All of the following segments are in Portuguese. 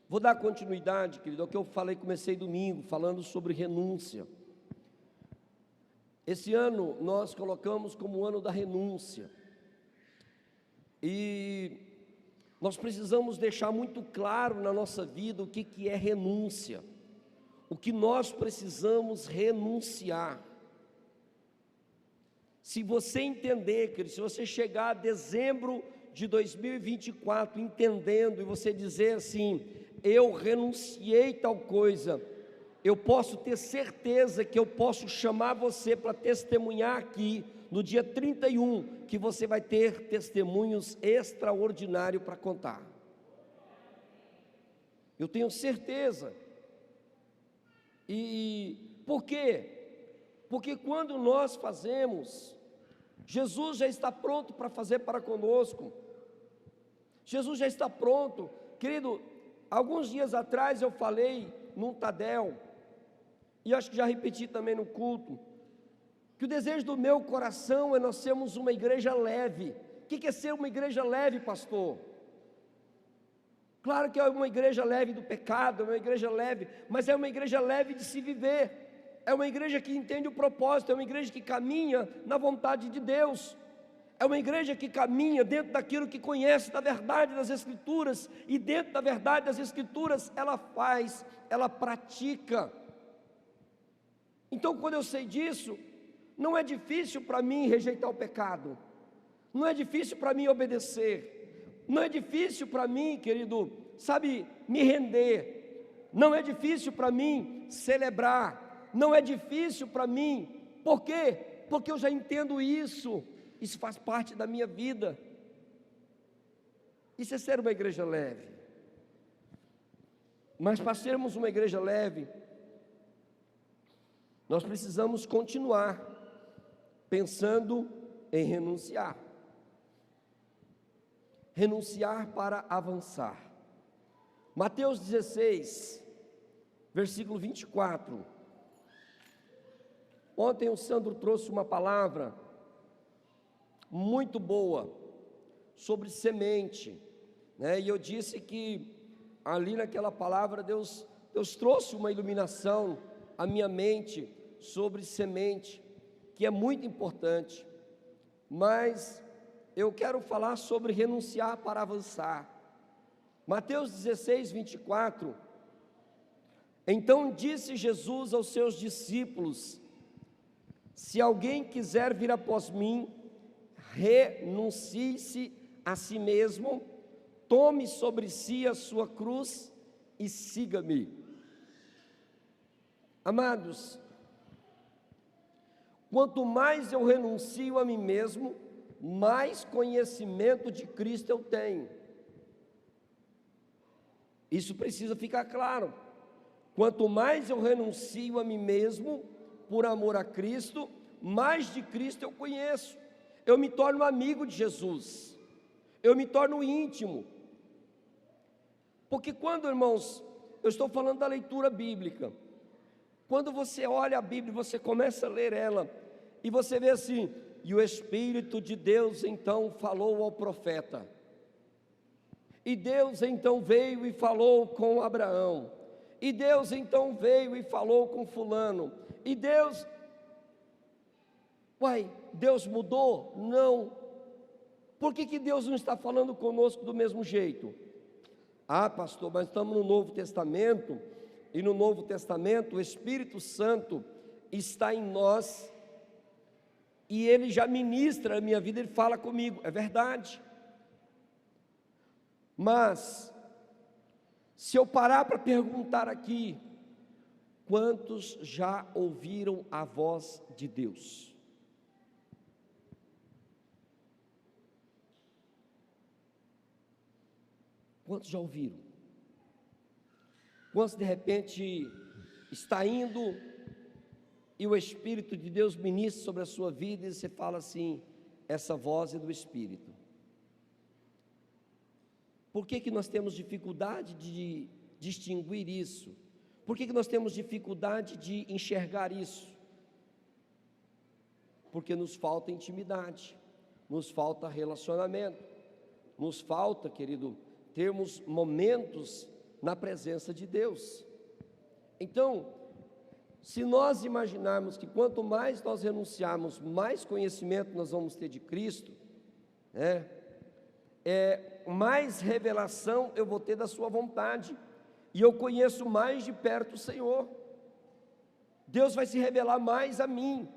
Vou dar continuidade, querido, ao que eu comecei domingo, falando sobre renúncia. Esse ano nós colocamos como o ano da renúncia. E nós precisamos deixar muito claro na nossa vida o que é renúncia. O que nós precisamos renunciar. Se você entender, querido, se você chegar a dezembro de 2024 entendendo e você dizer assim: eu renunciei tal coisa, eu posso ter certeza que eu posso chamar você para testemunhar aqui no dia 31, que você vai ter testemunhos extraordinários para contar. Eu tenho certeza. E por quê? Porque quando nós fazemos, Jesus já está pronto para fazer para conosco. Jesus já está pronto. Querido, alguns dias atrás eu falei num Tadel, e acho que já repeti também no culto, que o desejo do meu coração é nós sermos uma igreja leve. O que é ser uma igreja leve, pastor? Claro que é uma igreja leve do pecado, é uma igreja leve, mas é uma igreja leve de se viver. É uma igreja que entende o propósito, é uma igreja que caminha na vontade de Deus. É uma igreja que caminha dentro daquilo que conhece da verdade das Escrituras, e dentro da verdade das Escrituras ela faz, ela pratica. Então, quando eu sei disso, não é difícil para mim rejeitar o pecado, não é difícil para mim obedecer, não é difícil para mim, querido, sabe, me render, não é difícil para mim celebrar, não é difícil para mim. Por quê? Porque eu já entendo isso faz parte da minha vida. Isso é ser uma igreja leve. Mas para sermos uma igreja leve, nós precisamos continuar pensando em renunciar. Renunciar para avançar. Mateus 16, versículo 24. Ontem o Sandro trouxe uma palavra muito boa sobre semente, né? E eu disse que ali naquela palavra Deus trouxe uma iluminação à minha mente sobre semente, que é muito importante. Mas eu quero falar sobre renunciar para avançar. Mateus 16, 24. Então disse Jesus aos seus discípulos: se alguém quiser vir após mim, renuncie-se a si mesmo, tome sobre si a sua cruz e siga-me. Amados, quanto mais eu renuncio a mim mesmo, mais conhecimento de Cristo eu tenho. Isso precisa ficar claro. Quanto mais eu renuncio a mim mesmo, por amor a Cristo, mais de Cristo eu conheço. Eu me torno amigo de Jesus, eu me torno íntimo. Porque quando, irmãos, eu estou falando da leitura bíblica, quando você olha a Bíblia, você começa a ler ela, e você vê assim: e o Espírito de Deus então falou ao profeta, e Deus então veio e falou com Abraão, e Deus então veio e falou com fulano, e Deus... Deus mudou? Não. Por que Deus não está falando conosco do mesmo jeito? Ah, pastor, mas estamos no Novo Testamento, e no Novo Testamento o Espírito Santo está em nós, e Ele já ministra a minha vida, Ele fala comigo, é verdade. Mas, se eu parar para perguntar aqui, quantos já ouviram a voz de Deus? Quantos já ouviram? Quantos de repente está indo e o Espírito de Deus ministra sobre a sua vida e você fala assim: essa voz é do Espírito? Por que nós temos dificuldade de distinguir isso? Por que nós temos dificuldade de enxergar isso? Porque nos falta intimidade, nos falta relacionamento, nos falta, querido, termos momentos na presença de Deus. Então, se nós imaginarmos que quanto mais nós renunciarmos, mais conhecimento nós vamos ter de Cristo, né? Mais revelação eu vou ter da sua vontade, e eu conheço mais de perto o Senhor. Deus vai se revelar mais a mim,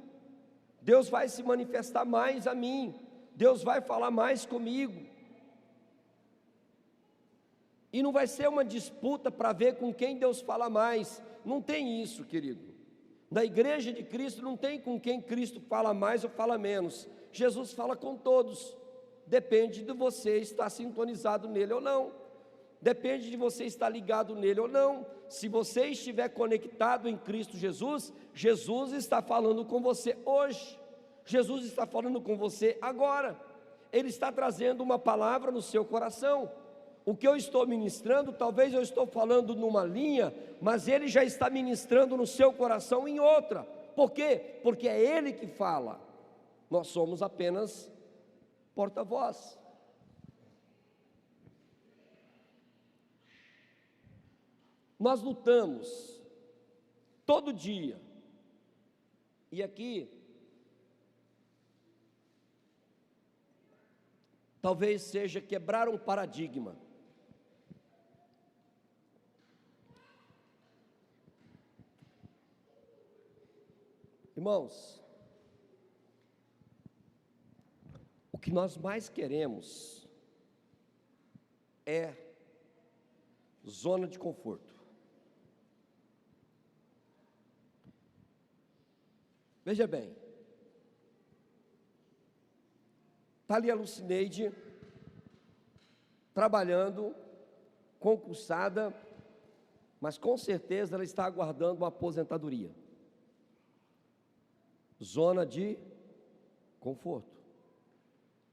Deus vai se manifestar mais a mim, Deus vai falar mais comigo, e não vai ser uma disputa para ver com quem Deus fala mais. Não tem isso, querido. Na igreja de Cristo não tem com quem Cristo fala mais ou fala menos. Jesus fala com todos, depende de você estar sintonizado nele ou não, depende de você estar ligado nele ou não. Se você estiver conectado em Cristo Jesus, Jesus está falando com você hoje, Jesus está falando com você agora, Ele está trazendo uma palavra no seu coração. O que eu estou ministrando, talvez eu estou falando numa linha, mas Ele já está ministrando no seu coração em outra. Por quê? Porque é Ele que fala, nós somos apenas porta-voz. Nós lutamos todo dia, e aqui talvez seja quebrar um paradigma. Irmãos, o que nós mais queremos é zona de conforto. Veja bem, está ali a Lucineide, trabalhando, concursada, mas com certeza ela está aguardando uma aposentadoria. Zona de conforto.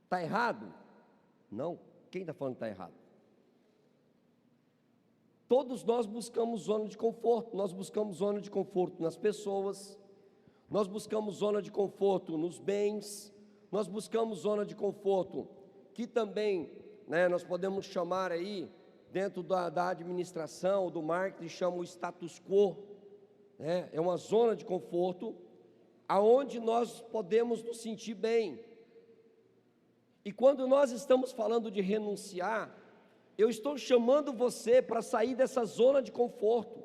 Está errado? Não. Quem está falando que está errado? Todos nós buscamos zona de conforto. Nós buscamos zona de conforto nas pessoas, nós buscamos zona de conforto nos bens, nós buscamos zona de conforto, que também, né, nós podemos chamar aí, dentro da administração, do marketing, chama o status quo, né? É uma zona de conforto, aonde nós podemos nos sentir bem. E quando nós estamos falando de renunciar, eu estou chamando você para sair dessa zona de conforto,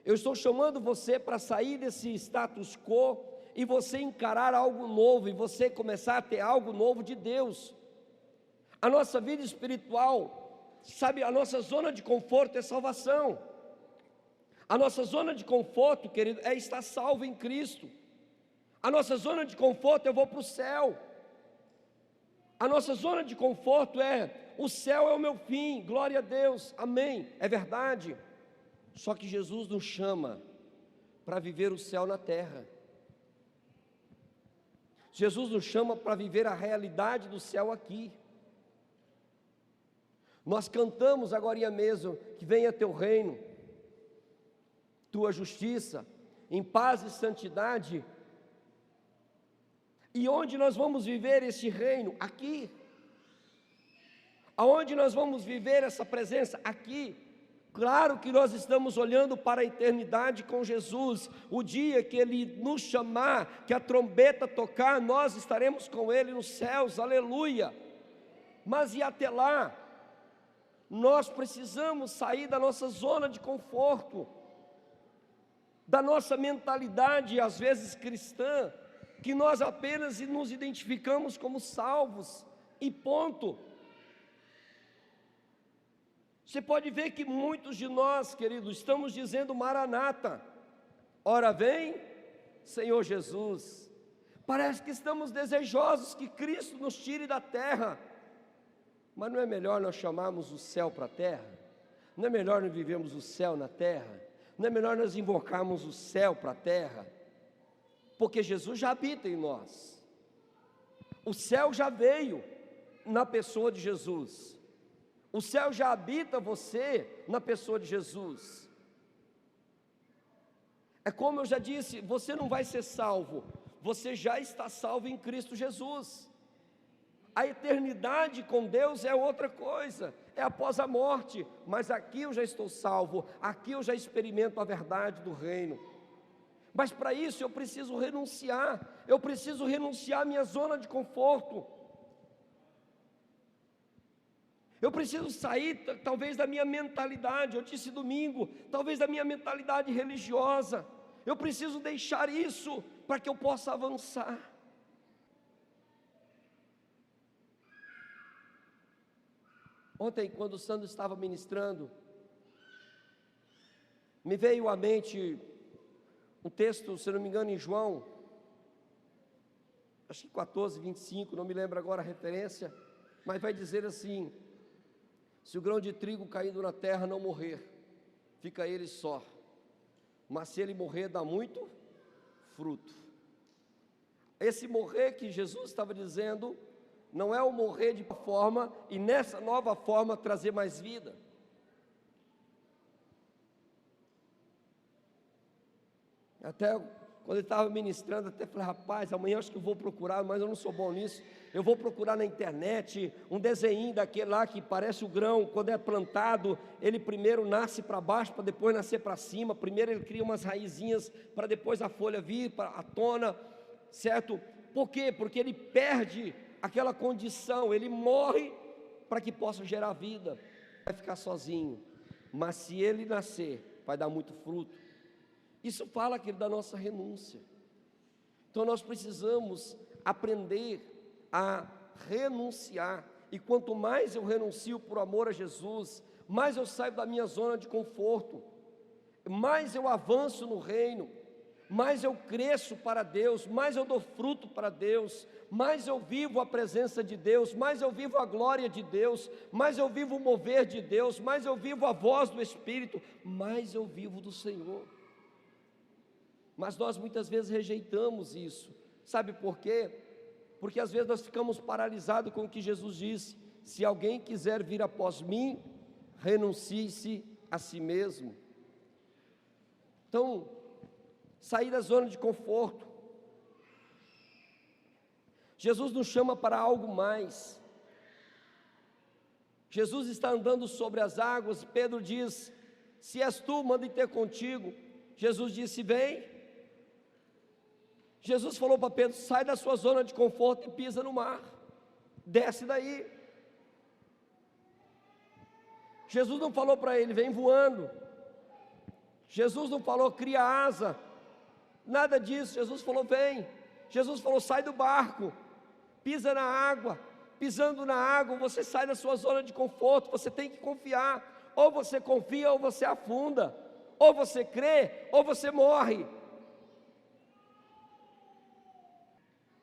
eu estou chamando você para sair desse status quo, e você encarar algo novo, e você começar a ter algo novo de Deus. A nossa vida espiritual, sabe, a nossa zona de conforto é salvação. A nossa zona de conforto, querido, é estar salvo em Cristo. A nossa zona de conforto, eu vou para o céu. A nossa zona de conforto o céu é o meu fim, glória a Deus, amém, é verdade. Só que Jesus nos chama para viver o céu na terra. Jesus nos chama para viver a realidade do céu aqui. Nós cantamos agora mesmo que venha teu reino, tua justiça, em paz e santidade. E onde nós vamos viver esse reino? Aqui. Aonde nós vamos viver essa presença? Aqui. Claro que nós estamos olhando para a eternidade com Jesus. O dia que Ele nos chamar, que a trombeta tocar, nós estaremos com Ele nos céus, aleluia. Mas e até lá? Nós precisamos sair da nossa zona de conforto, da nossa mentalidade, às vezes cristã, que nós apenas nos identificamos como salvos, e ponto. Você pode ver que muitos de nós, queridos, estamos dizendo Maranata, ora vem, Senhor Jesus. Parece que estamos desejosos que Cristo nos tire da terra, mas não é melhor nós chamarmos o céu para a terra? Não é melhor nós vivermos o céu na terra? Não é melhor nós invocarmos o céu para a terra? Porque Jesus já habita em nós, o céu já veio na pessoa de Jesus, o céu já habita você na pessoa de Jesus. É como eu já disse, você não vai ser salvo, você já está salvo em Cristo Jesus. A eternidade com Deus é outra coisa, é após a morte, mas aqui eu já estou salvo, aqui eu já experimento a verdade do reino. Mas para isso eu preciso renunciar à minha zona de conforto. Eu preciso sair, talvez, da minha mentalidade, eu disse domingo, talvez da minha mentalidade religiosa. Eu preciso deixar isso para que eu possa avançar. Ontem, quando o Sandro estava ministrando, me veio à mente um texto, se não me engano, em João, acho que 14, 25, não me lembro agora a referência, mas vai dizer assim: se o grão de trigo caído na terra não morrer, fica ele só, mas se ele morrer, dá muito fruto. Esse morrer que Jesus estava dizendo, não é o morrer de forma, e nessa nova forma trazer mais vida. Até quando ele estava ministrando, até falei: rapaz, amanhã acho que eu vou procurar, mas eu não sou bom nisso. Eu vou procurar na internet um desenho daquele lá que parece o grão, quando é plantado, ele primeiro nasce para baixo, para depois nascer para cima. Primeiro ele cria umas raizinhas, para depois a folha vir para a tona, certo? Por quê? Porque ele perde aquela condição, ele morre para que possa gerar vida. Vai ficar sozinho, mas se ele nascer, vai dar muito fruto. Isso fala aqui da nossa renúncia. Então nós precisamos aprender a renunciar, e quanto mais eu renuncio por amor a Jesus, mais eu saio da minha zona de conforto, mais eu avanço no reino, mais eu cresço para Deus, mais eu dou fruto para Deus, mais eu vivo a presença de Deus, mais eu vivo a glória de Deus, mais eu vivo o mover de Deus, mais eu vivo a voz do Espírito, mais eu vivo do Senhor. Mas nós muitas vezes rejeitamos isso. Sabe por quê? Porque às vezes nós ficamos paralisados com o que Jesus disse: se alguém quiser vir após mim, renuncie-se a si mesmo. Então, sair da zona de conforto. Jesus nos chama para algo mais. Jesus está andando sobre as águas. Pedro diz: se és tu, manda ter contigo. Jesus disse: vem. Jesus falou para Pedro: sai da sua zona de conforto e pisa no mar, desce daí. Jesus não falou para ele: vem voando. Jesus não falou: cria asa, nada disso. Jesus falou: vem. Jesus falou: sai do barco, pisa na água. Pisando na água, você sai da sua zona de conforto. Você tem que confiar, ou você confia ou você afunda, ou você crê ou você morre.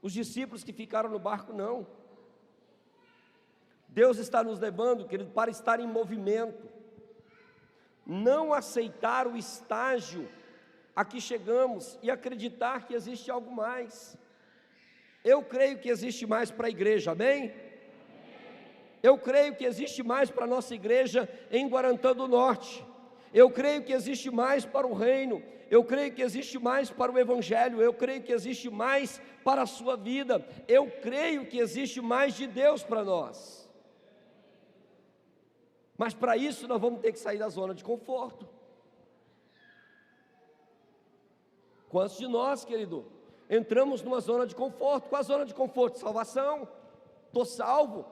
Os discípulos que ficaram no barco, não. Deus está nos levando, querido, para estar em movimento. Não aceitar o estágio a que chegamos e acreditar que existe algo mais. Eu creio que existe mais para a igreja, amém? Eu creio que existe mais para a nossa igreja em Guarantã do Norte. Eu creio que existe mais para o reino. Eu creio que existe mais para o evangelho. Eu creio que existe mais para a sua vida. Eu creio que existe mais de Deus para nós. Mas para isso nós vamos ter que sair da zona de conforto. Quantos de nós, querido, entramos numa zona de conforto? Qual a zona de conforto? Salvação. Estou salvo.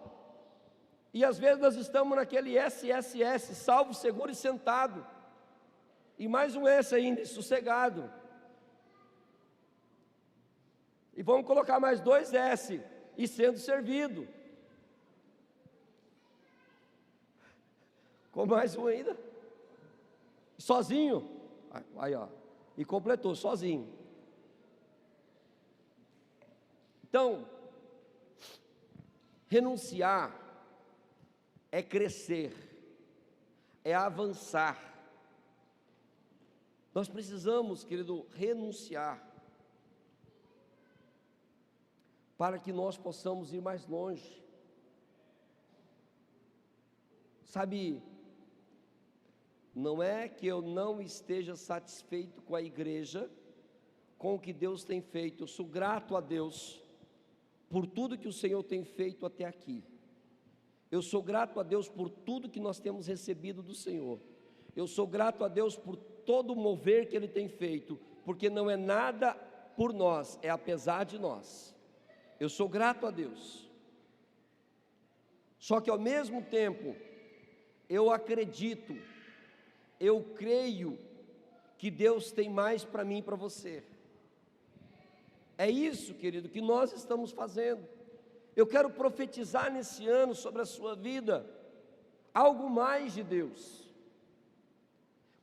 E às vezes nós estamos naquele SSS, salvo, seguro e sentado. E mais um S ainda, sossegado. E vamos colocar mais 2 S, e sendo servido. Com mais um ainda. Sozinho. Aí ó, e completou, sozinho. Então, renunciar é crescer, é avançar. Nós precisamos, querido, renunciar para que nós possamos ir mais longe. Sabe, não é que eu não esteja satisfeito com a igreja, com o que Deus tem feito. Eu sou grato a Deus por tudo que o Senhor tem feito até aqui. Eu sou grato a Deus por tudo que nós temos recebido do Senhor. Eu sou grato a Deus por todo o mover que Ele tem feito, porque não é nada por nós, é apesar de nós. Eu sou grato a Deus. Só que ao mesmo tempo, eu acredito, eu creio que Deus tem mais para mim e para você. É isso, querido, que nós estamos fazendo. Eu quero profetizar nesse ano sobre a sua vida algo mais de Deus.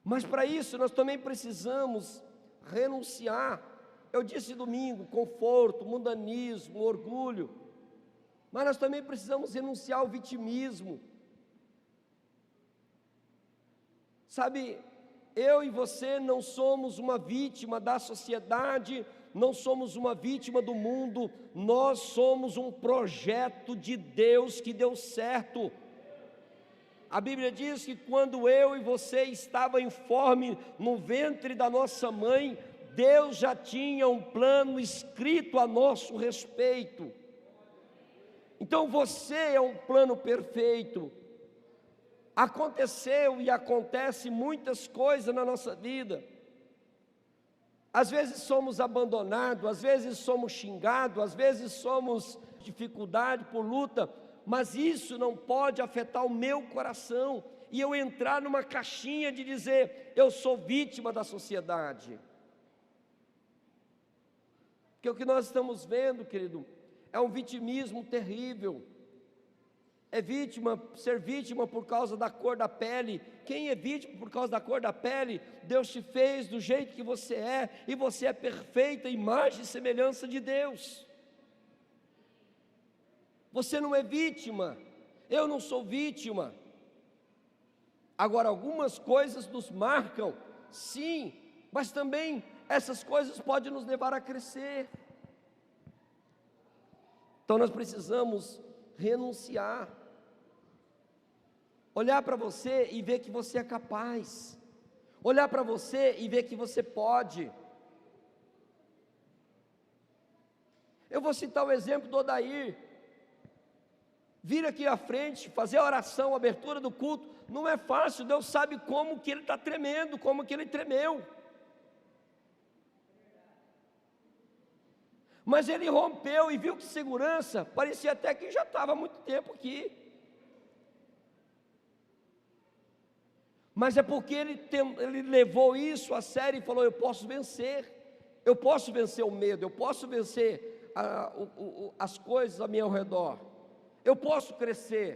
Mas para isso nós também precisamos renunciar. Eu disse domingo, conforto, mundanismo, orgulho. Mas nós também precisamos renunciar ao vitimismo. Sabe, eu e você não somos uma vítima da sociedade, não somos uma vítima do mundo, nós somos um projeto de Deus que deu certo. A Bíblia diz que quando eu e você estava informe no ventre da nossa mãe, Deus já tinha um plano escrito a nosso respeito. Então você é um plano perfeito. Aconteceu e acontece muitas coisas na nossa vida. Às vezes somos abandonados, às vezes somos xingados, às vezes somos dificuldade por luta, mas isso não pode afetar o meu coração e eu entrar numa caixinha de dizer, eu sou vítima da sociedade. Porque o que nós estamos vendo, querido, é um vitimismo terrível. É ser vítima por causa da cor da pele. Quem é vítima por causa da cor da pele? Deus te fez do jeito que você é, e você é perfeita imagem e semelhança de Deus. Você não é vítima, eu não sou vítima. Agora, algumas coisas nos marcam, sim, mas também essas coisas podem nos levar a crescer. Então nós precisamos renunciar. Olhar para você e ver que você é capaz. Olhar para você e ver que você pode. Eu vou citar o exemplo do Odair. Vir aqui à frente, fazer a oração, a abertura do culto, não é fácil. Deus sabe como que ele está tremendo, como que ele tremeu. Mas ele rompeu e viu que segurança, parecia até que já estava há muito tempo aqui. Mas é porque ele levou isso a sério e falou, eu posso vencer o medo, eu posso vencer as coisas a meu redor, eu posso crescer.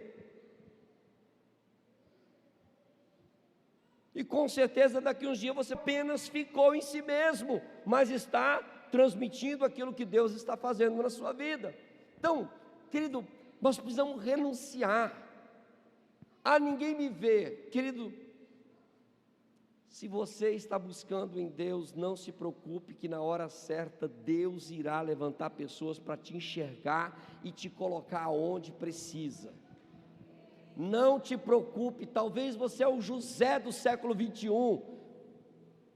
E com certeza daqui uns dias você apenas ficou em si mesmo, mas está transmitindo aquilo que Deus está fazendo na sua vida. Então, querido, nós precisamos renunciar a ninguém me ver, querido. Se você está buscando em Deus, não se preocupe que na hora certa Deus irá levantar pessoas para te enxergar e te colocar onde precisa. Não te preocupe, talvez você é o José do século 21.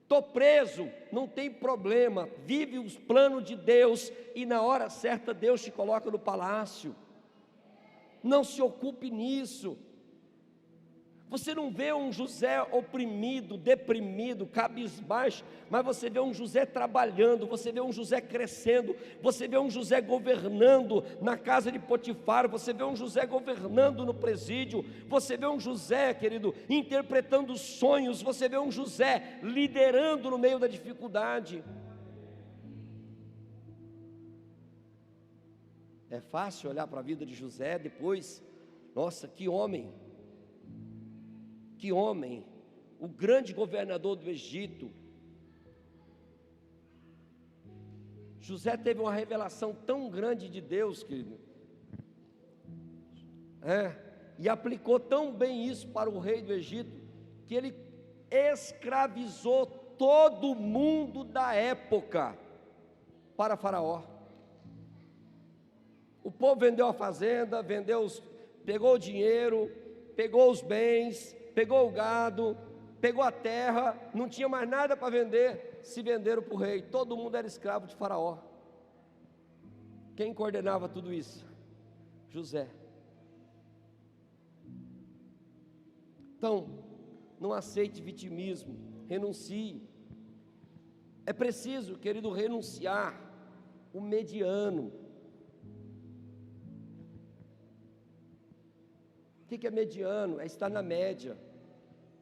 Estou preso, não tem problema, vive os planos de Deus e na hora certa Deus te coloca no palácio. Não se ocupe nisso. Você não vê um José oprimido, deprimido, cabisbaixo, mas você vê um José trabalhando, você vê um José crescendo, você vê um José governando na casa de Potifar, você vê um José governando no presídio, você vê um José, querido, interpretando sonhos, você vê um José liderando no meio da dificuldade. É fácil olhar para a vida de José depois, nossa, que homem, o grande governador do Egito. José teve uma revelação tão grande de Deus, querido, e aplicou tão bem isso para o rei do Egito, que ele escravizou todo mundo da época para Faraó. O povo vendeu a fazenda, pegou o dinheiro, pegou os bens, pegou o gado, pegou a terra, não tinha mais nada para vender, se venderam para o rei, todo mundo era escravo de Faraó. Quem coordenava tudo isso? José. Então, não aceite vitimismo, renuncie. É preciso, querido, renunciar o mediano. O que é mediano? É estar na média.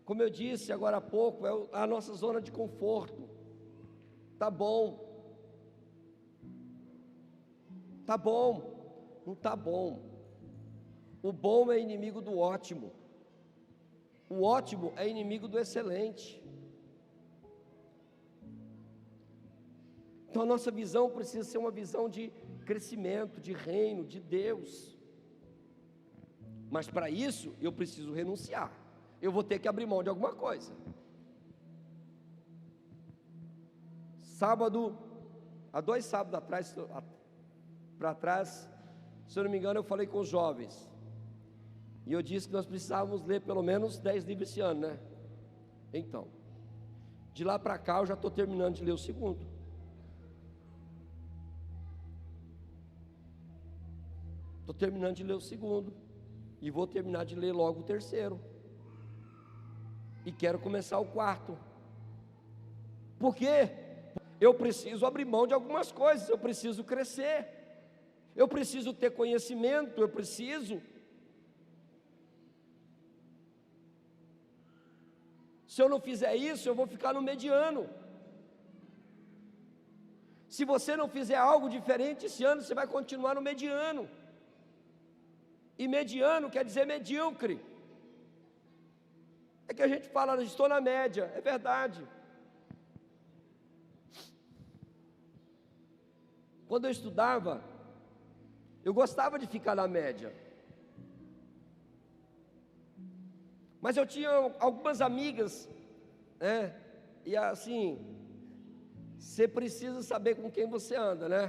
Como eu disse agora há pouco, é a nossa zona de conforto. Tá bom. Tá bom. Não tá bom. O bom é inimigo do ótimo. O ótimo é inimigo do excelente. Então a nossa visão precisa ser uma visão de crescimento, de reino, de Deus. Mas para isso eu preciso renunciar. Eu vou ter que abrir mão de alguma coisa. Há 2 sábados atrás, para trás, se eu não me engano, eu falei com os jovens. E eu disse que nós precisávamos ler pelo menos 10 livros esse ano, né? Então, de lá para cá eu já estou terminando de ler o segundo. Estou terminando de ler o segundo. E vou terminar de ler logo o terceiro. E quero começar o quarto. Por quê? Eu preciso abrir mão de algumas coisas, eu preciso crescer. Eu preciso ter conhecimento, eu preciso. Se eu não fizer isso, eu vou ficar no mediano. Se você não fizer algo diferente esse ano, você vai continuar no mediano. E mediano quer dizer medíocre. É que a gente fala, estou na média, é verdade. Quando eu estudava, eu gostava de ficar na média. Mas eu tinha algumas amigas, né? E assim, você precisa saber com quem você anda, né?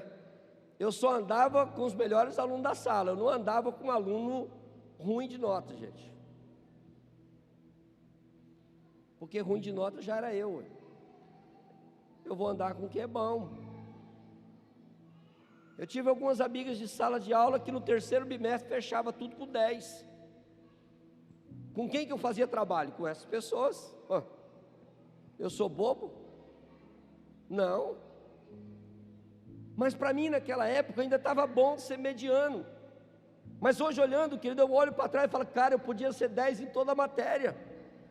Eu só andava com os melhores alunos da sala, eu não andava com um aluno ruim de nota, gente. Porque ruim de nota já era eu. Eu vou andar com quem é bom. Eu tive algumas amigas de sala de aula que no terceiro bimestre fechava tudo com 10. Com quem que eu fazia trabalho? Com essas pessoas. Eu sou bobo? Não. Mas para mim naquela época ainda estava bom ser mediano. Mas hoje olhando, querido, eu olho para trás e falo, cara, eu podia ser 10 em toda a matéria.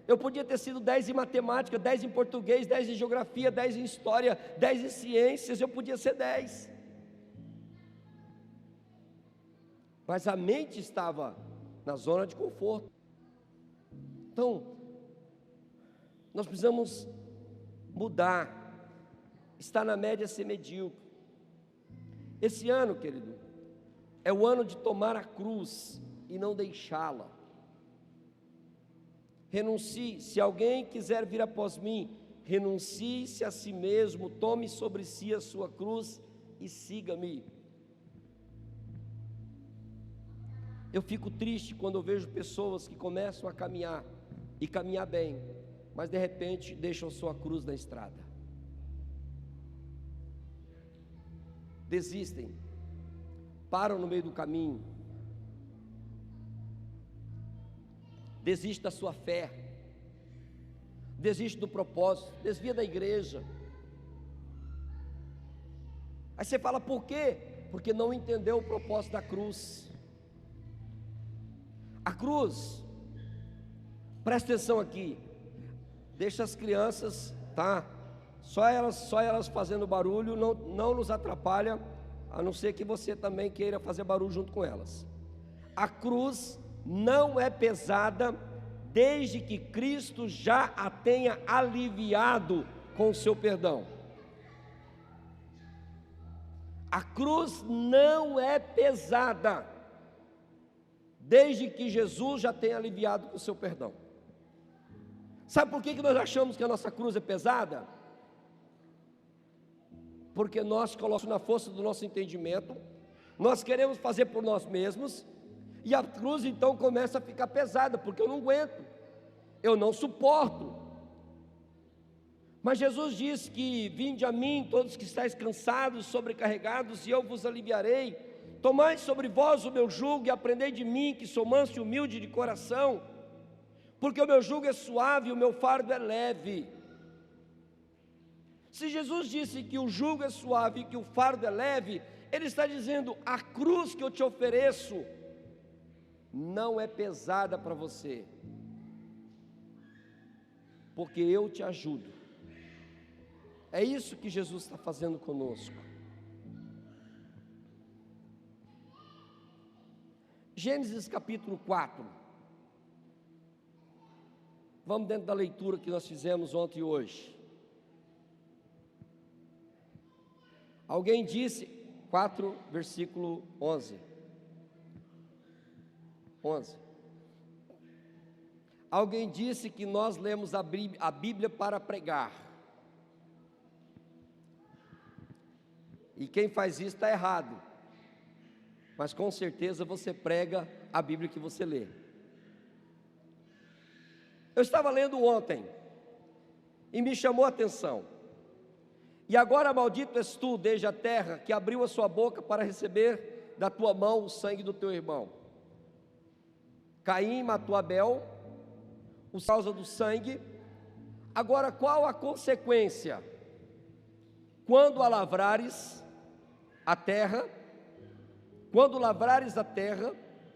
Eu podia ter sido 10 em matemática, 10 em português, 10 em geografia, 10 em história, 10 em ciências, eu podia ser 10. Mas a mente estava na zona de conforto. Então, nós precisamos mudar. Estar na média é ser medíocre. Esse ano, querido, é o ano de tomar a cruz e não deixá-la. Renuncie, se alguém quiser vir após mim, renuncie-se a si mesmo, tome sobre si a sua cruz e siga-me. Eu fico triste quando eu vejo pessoas que começam a caminhar e caminhar bem, mas de repente deixam sua cruz na estrada. Desistem, param no meio do caminho, desiste da sua fé, desiste do propósito, desvia da igreja. Aí você fala, por quê? Porque não entendeu o propósito da cruz. A cruz, presta atenção aqui, deixa as crianças, tá? Só elas fazendo barulho não nos atrapalha, a não ser que você também queira fazer barulho junto com elas. A cruz não é pesada desde que Cristo já a tenha aliviado com o seu perdão. A cruz não é pesada desde que Jesus já tenha aliviado com o seu perdão. Sabe por que nós achamos que a nossa cruz é pesada? Porque nós colocamos na força do nosso entendimento, nós queremos fazer por nós mesmos, e a cruz então começa a ficar pesada, porque eu não aguento, eu não suporto. Mas Jesus disse que: vinde a mim todos que estáis cansados, sobrecarregados, e eu vos aliviarei. Tomai sobre vós o meu jugo e aprendei de mim, que sou manso e humilde de coração, porque o meu jugo é suave e o meu fardo é leve. Se Jesus disse que o jugo é suave e que o fardo é leve, Ele está dizendo: a cruz que eu te ofereço não é pesada para você, porque eu te ajudo. É isso que Jesus está fazendo conosco. Gênesis capítulo 4. Vamos dentro da leitura que nós fizemos ontem e hoje. Alguém disse, 4, versículo 11. Alguém disse que nós lemos a Bíblia para pregar. E quem faz isso está errado. Mas com certeza você prega a Bíblia que você lê. Eu estava lendo ontem e me chamou a atenção. E agora maldito és tu desde a terra, que abriu a sua boca para receber da tua mão o sangue do teu irmão. Caim matou Abel por causa do sangue. Agora qual a consequência? Quando lavrares a terra,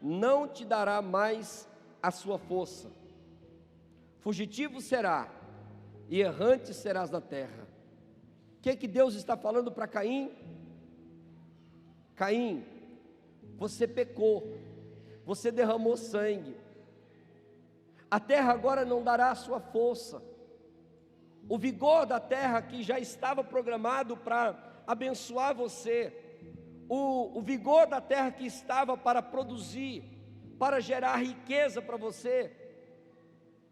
não te dará mais a sua força. Fugitivo será e errante serás na terra. O que Deus está falando para Caim? Caim, você pecou, você derramou sangue, a terra agora não dará a sua força. O vigor da terra que já estava programado para abençoar você, o vigor da terra que estava para produzir, para gerar riqueza para você,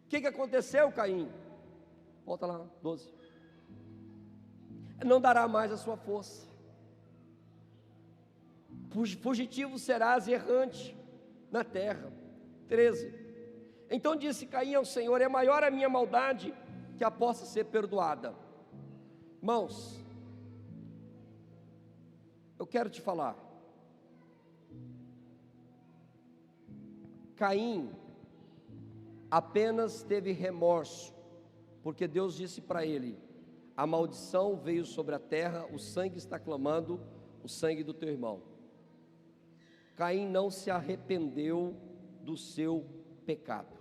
o que aconteceu, Caim? Volta lá, 12. Não dará mais a sua força. Fugitivo serás e errante na terra. 13. Então disse Caim ao Senhor: é maior a minha maldade que a possa ser perdoada. Irmãos, eu quero te falar. Caim apenas teve remorso, porque Deus disse para ele: a maldição veio sobre a terra, o sangue está clamando, o sangue do teu irmão. Caim não se arrependeu do seu pecado.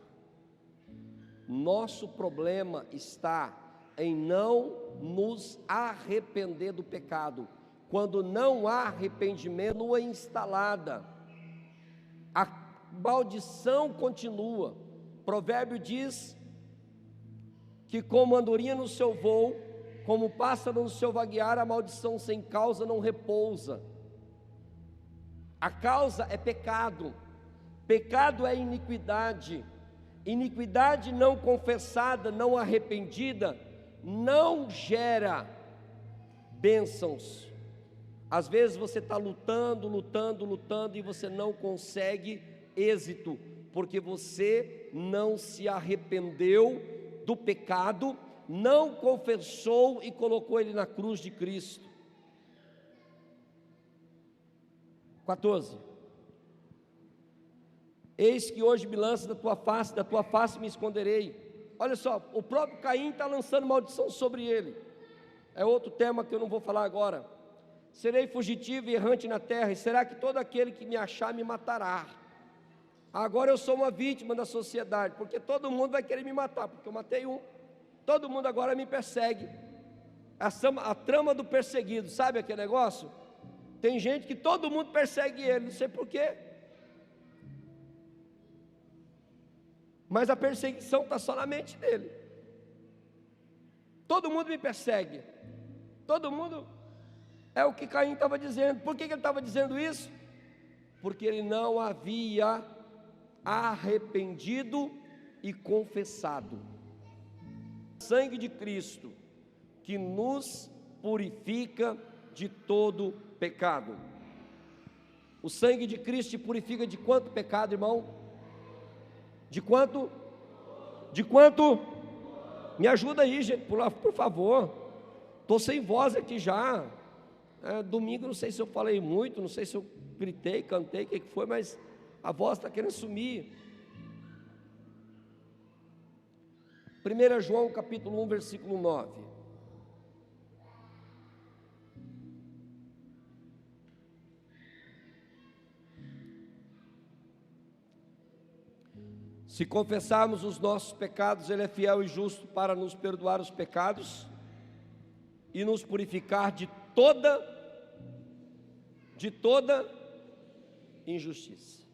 Nosso problema está em não nos arrepender do pecado. Quando não há arrependimento, continua instalada, a maldição continua. Provérbio diz que como andorinha no seu voo, como pássaro no seu vaguear, a maldição sem causa não repousa. A causa é pecado, pecado é iniquidade, iniquidade não confessada, não arrependida, não gera bênçãos. Às vezes você está lutando e você não consegue êxito, porque você não se arrependeu do pecado, não confessou e colocou ele na cruz de Cristo. 14. Eis que hoje me lanço da tua face me esconderei. Olha só, o próprio Caim está lançando maldição sobre ele. É outro tema que eu não vou falar agora. Serei fugitivo e errante na terra, e será que todo aquele que me achar me matará? Agora eu sou uma vítima da sociedade, porque todo mundo vai querer me matar, porque eu matei um. Todo mundo agora me persegue. A trama do perseguido, sabe aquele negócio? Tem gente que todo mundo persegue ele, não sei porquê. Mas a perseguição está só na mente dele. Todo mundo me persegue. Todo mundo. É o que Caim estava dizendo. Por que ele estava dizendo isso? Porque ele não havia arrependido e confessado. O sangue de Cristo que nos purifica de todo pecado. O sangue de Cristo te purifica de quanto pecado, irmão? De quanto? De quanto? Me ajuda aí, gente, por favor. Estou sem voz aqui já. Domingo não sei se eu falei muito, não sei se eu gritei, cantei, o que foi, mas a voz está querendo sumir. 1 João capítulo 1, versículo 9. Se confessarmos os nossos pecados, Ele é fiel e justo para nos perdoar os pecados e nos purificar de toda injustiça.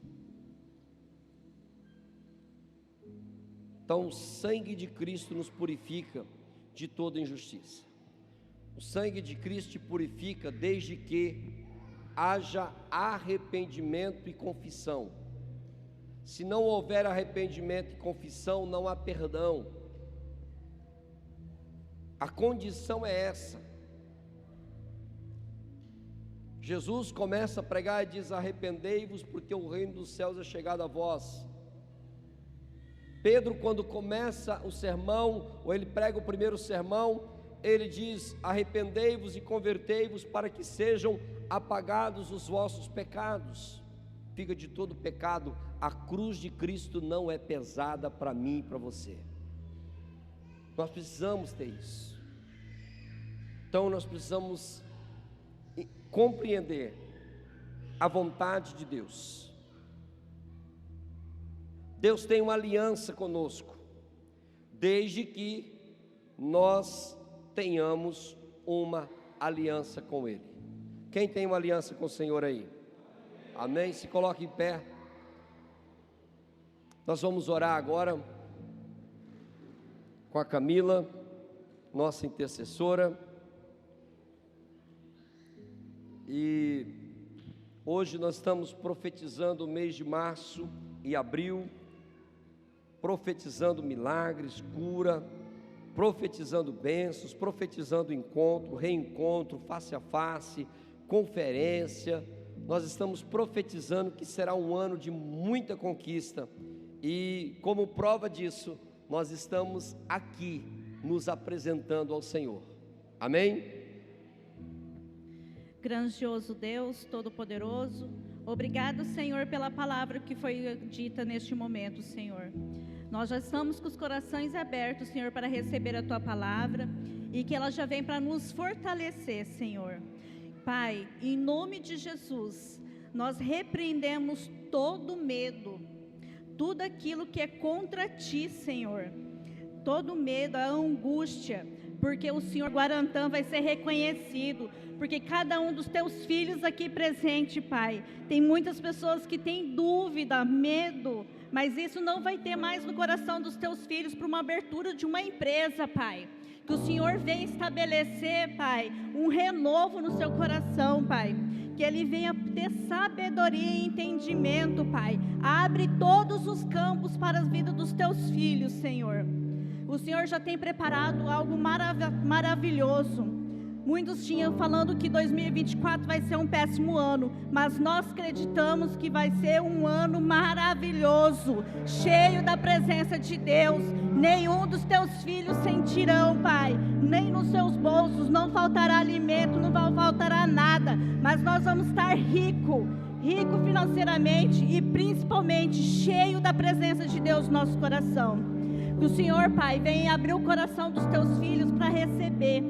Então, o sangue de Cristo nos purifica de toda injustiça. O sangue de Cristo te purifica desde que haja arrependimento e confissão. Se não houver arrependimento e confissão, não há perdão. A condição é essa. Jesus começa a pregar e diz: arrependei-vos, porque o reino dos céus é chegado a vós. Pedro, quando começa o sermão, ou ele prega o primeiro sermão, ele diz: arrependei-vos e convertei-vos para que sejam apagados os vossos pecados. Fica de todo pecado. A cruz de Cristo não é pesada para mim e para você. Nós precisamos ter isso. Então nós precisamos compreender a vontade de Deus. Deus tem uma aliança conosco, desde que nós tenhamos uma aliança com Ele. Quem tem uma aliança com o Senhor aí? Amém? Se coloque em pé. Nós vamos orar agora com a Camila, nossa intercessora. E hoje nós estamos profetizando o mês de março e abril, profetizando milagres, cura, profetizando bênçãos, profetizando encontro, reencontro, face a face, conferência. Nós estamos profetizando que será um ano de muita conquista. E como prova disso, nós estamos aqui nos apresentando ao Senhor. Amém? Grandioso Deus, Todo-Poderoso, obrigado, Senhor, pela palavra que foi dita neste momento, Senhor. Nós já estamos com os corações abertos, Senhor, para receber a Tua palavra e que ela já vem para nos fortalecer, Senhor. Pai, em nome de Jesus, nós repreendemos todo medo, tudo aquilo que é contra Ti, Senhor, todo medo, a angústia, porque o Senhor Guarantã vai ser reconhecido, porque cada um dos Teus filhos aqui presente, Pai, tem muitas pessoas que têm dúvida, medo, mas isso não vai ter mais no coração dos Teus filhos para uma abertura de uma empresa, Pai. Que o Senhor venha estabelecer, Pai, um renovo no seu coração, Pai. Que Ele venha ter sabedoria e entendimento, Pai. Abre todos os campos para as vidas dos Teus filhos, Senhor. O Senhor já tem preparado algo maravilhoso. Muitos tinham falando que 2024 vai ser um péssimo ano, mas nós acreditamos que vai ser um ano maravilhoso, cheio da presença de Deus. Nenhum dos Teus filhos sentirão, Pai, nem nos seus bolsos não faltará alimento, não faltará nada, mas nós vamos estar rico financeiramente e principalmente cheio da presença de Deus no nosso coração. Que o Senhor, Pai, venha abrir o coração dos Teus filhos para receber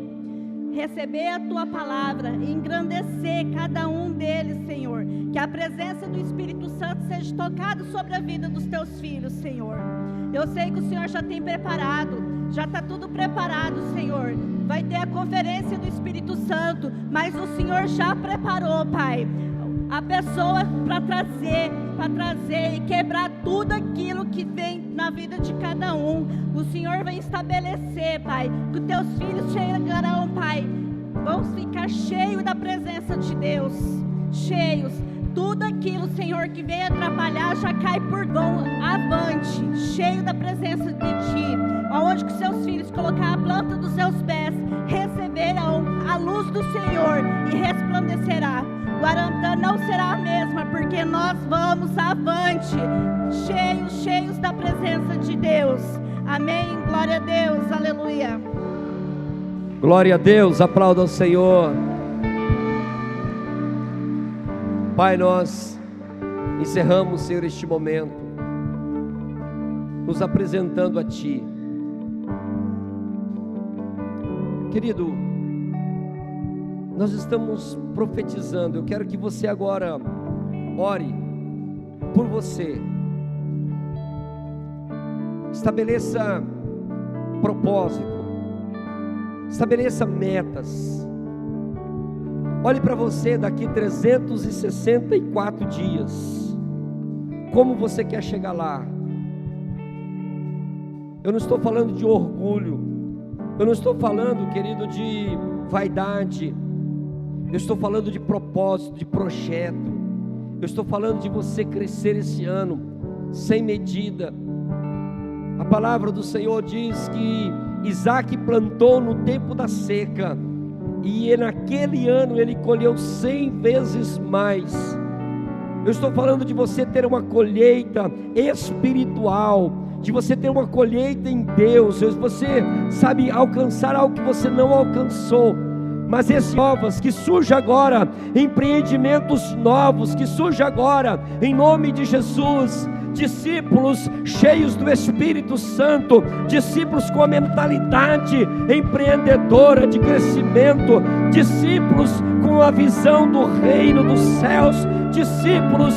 a Tua palavra, engrandecer cada um deles, Senhor. Que a presença do Espírito Santo seja tocada sobre a vida dos Teus filhos, Senhor. Eu sei que o Senhor já tem preparado, já está tudo preparado, Senhor. Vai ter a conferência do Espírito Santo, mas o Senhor já preparou, Pai, a pessoa para trazer e quebrar tudo aquilo que vem na vida de cada um. O Senhor vai estabelecer, Pai, que os Teus filhos chegarão, Pai, vão ficar cheios da presença de Deus, cheios. Tudo aquilo, Senhor, que veio atrapalhar já cai por vão avante, cheio da presença de Ti. Aonde que seus filhos colocar a planta dos seus pés, receberão a luz do Senhor e resplandecerá. Guarantã não será a mesma, porque nós vamos avante, cheios da presença de Deus. Amém. Glória a Deus. Aleluia. Glória a Deus, aplauda ao Senhor. Pai, nós encerramos, Senhor, este momento, nos apresentando a Ti. Querido, nós estamos profetizando. Eu quero que você agora ore por você. Estabeleça propósito. Estabeleça metas. Olhe para você daqui 364 dias. Como você quer chegar lá? Eu não estou falando de orgulho. Eu não estou falando, querido, de vaidade. Eu estou falando de propósito, de projeto. Eu estou falando de você crescer esse ano sem medida. A palavra do Senhor diz que Isaac plantou no tempo da seca, e naquele ano ele colheu 100 vezes mais. Eu estou falando de você ter uma colheita espiritual, de você ter uma colheita em Deus, de você, sabe, alcançar algo que você não alcançou. Mas esses novos, que surge agora, empreendimentos novos, que surge agora, em nome de Jesus. Discípulos cheios do Espírito Santo, discípulos com a mentalidade empreendedora de crescimento, discípulos com a visão do reino dos céus, discípulos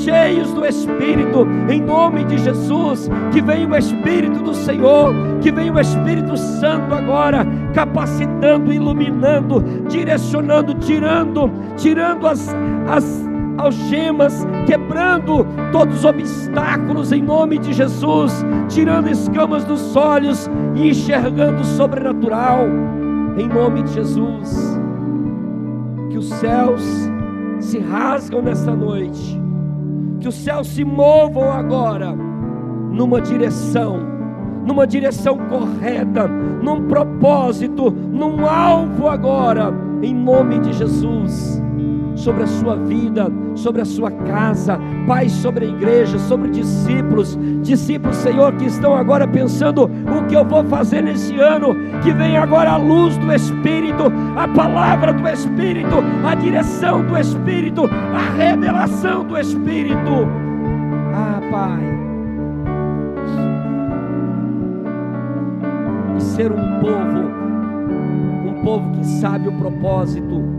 cheios do Espírito, em nome de Jesus. Que venha o Espírito do Senhor, que venha o Espírito Santo agora, capacitando, iluminando, direcionando, tirando as algemas, quebrando todos os obstáculos em nome de Jesus, tirando escamas dos olhos e enxergando o sobrenatural em nome de Jesus. Que os céus se rasgam nessa noite, que os céus se movam agora numa direção correta, num propósito, num alvo agora, em nome de Jesus. Sobre a sua vida, sobre a sua casa, Pai, sobre a igreja, sobre discípulos, Senhor, que estão agora pensando: o que eu vou fazer nesse ano? Que venha agora a luz do Espírito, a palavra do Espírito, a direção do Espírito, a revelação do Espírito. Ah, Pai, e ser um povo que sabe o propósito,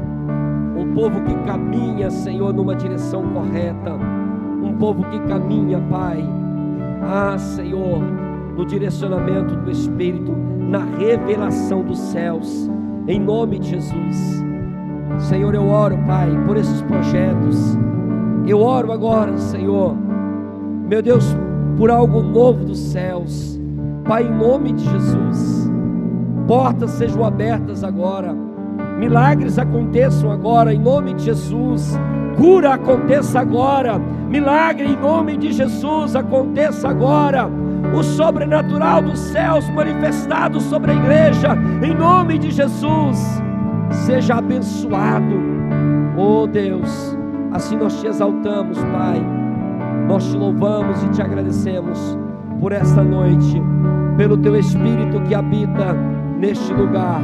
um povo que caminha, Senhor, numa direção correta, um povo que caminha, Pai, Senhor, no direcionamento do Espírito, na revelação dos céus, em nome de Jesus. Senhor, eu oro, Pai, por esses projetos. Eu oro agora, Senhor, meu Deus, por algo novo dos céus, Pai, em nome de Jesus. Portas sejam abertas agora, milagres aconteçam agora, em nome de Jesus. Cura aconteça agora, milagre em nome de Jesus aconteça agora. O sobrenatural dos céus manifestado sobre a igreja, em nome de Jesus. Seja abençoado, oh Deus. Assim nós te exaltamos, Pai. Nós te louvamos e te agradecemos por esta noite, pelo teu Espírito que habita neste lugar,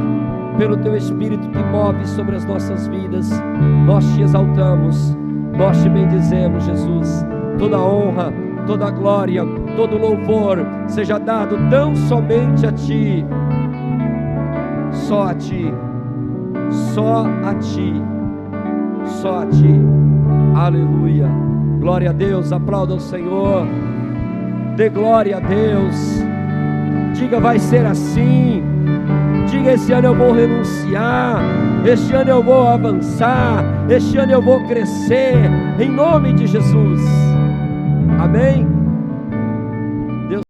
pelo teu Espírito que move sobre as nossas vidas. Nós te exaltamos, nós te bendizemos, Jesus. Toda honra, toda glória, todo louvor seja dado tão somente a Ti, só a Ti, só a Ti, só a Ti. Aleluia, glória a Deus. Aplauda o Senhor, dê glória a Deus. Diga: vai ser assim. Diga: esse ano eu vou renunciar, este ano eu vou avançar, este ano eu vou crescer, em nome de Jesus.